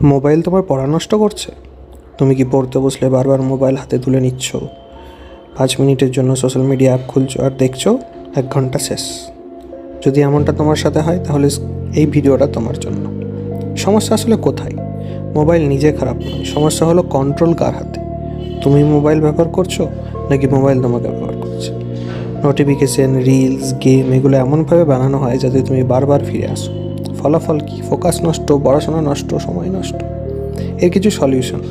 Mobile তোমার পড়া নষ্ট করছে? তুমি কি পড়তে বসলে বারবার মোবাইল হাতে তুলে নিচ্ছ, 5 মিনিটের জন্য সোশ্যাল মিডিয়া অ্যাপ খুলছো আর দেখছো 1 ঘন্টা শেষ? যদি এমনটা তোমার সাথে হয় তাহলে এই ভিডিওটা তোমার জন্য। সমস্যা আসলে কোথায়? মোবাইল নিজে খারাপ নয়, সমস্যা হলো কন্ট্রোল কার হাতে। তুমি মোবাইল ব্যবহার করছো নাকি মোবাইল তোমাকে ব্যবহার করছে? নোটিফিকেশন, রিলস, গেম এগুলো এমনভাবে বানানো হয় যাতে তুমি বারবার ফিরে আসো। ফলাফল কি? ফোকাস নষ্ট, পড়াশোনা নষ্ট, সময় নষ্ট। এর কিছু সলিউশন,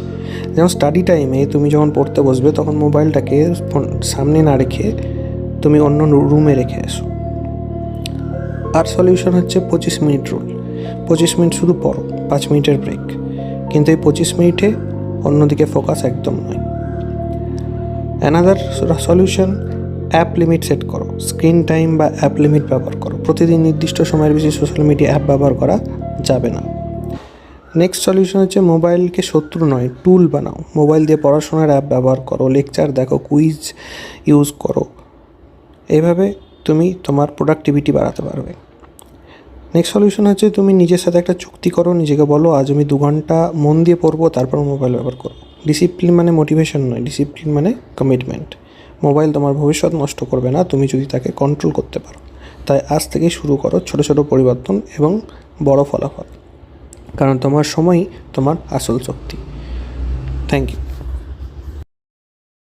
যেমন স্টাডি টাইমে তুমি যখন পড়তে বসবে তখন মোবাইলটাকে সামনে না রেখে তুমি অন্য রুমে রেখে এসো। আর সলিউশন হচ্ছে 25 মিনিট রুল। 25 মিনিট শুধু পড়ো, 5 মিনিটের ব্রেক, কিন্তু এই 25 মিনিটে অন্যদিকে ফোকাস একদম নয়। Another solution, app limit set করো। স্ক্রিন টাইম বা অ্যাপ লিমিট ব্যবহার করো। প্রতিদিন নির্দিষ্ট সময়ের বেশি সোশ্যাল মিডিয়া অ্যাপ ব্যবহার করা যাবে না। নেক্সট সলিউশন হচ্ছে মোবাইলকে শত্রু নয়, টুল বানাও। মোবাইল দিয়ে পড়াশোনার অ্যাপ ব্যবহার করো, লেকচার দেখো, কুইজ ইউজ করো। এইভাবে তুমি তোমার প্রোডাক্টিভিটি বাড়াতে পারবে। নেক্সট সলিউশন হচ্ছে তুমি নিজের সাথে একটা চুক্তি করো, নিজেকে বলো আজ আমি 2 ঘন্টা মন দিয়ে পড়বো, তারপর মোবাইল ব্যবহার করবো। ডিসিপ্লিন মানে মোটিভেশন নয়, ডিসিপ্লিন মানে কমিটমেন্ট। মোবাইল তোমার ভবিষ্যৎ নষ্ট করবে না তুমি যদি তাকে কন্ট্রোল করতে পারো। তাই আজ থেকেই শুরু করো ছোটো ছোটো পরিবর্তন এবং বড় ফলাফল, কারণ তোমার সময়ই তোমার আসল শক্তি। Thank you.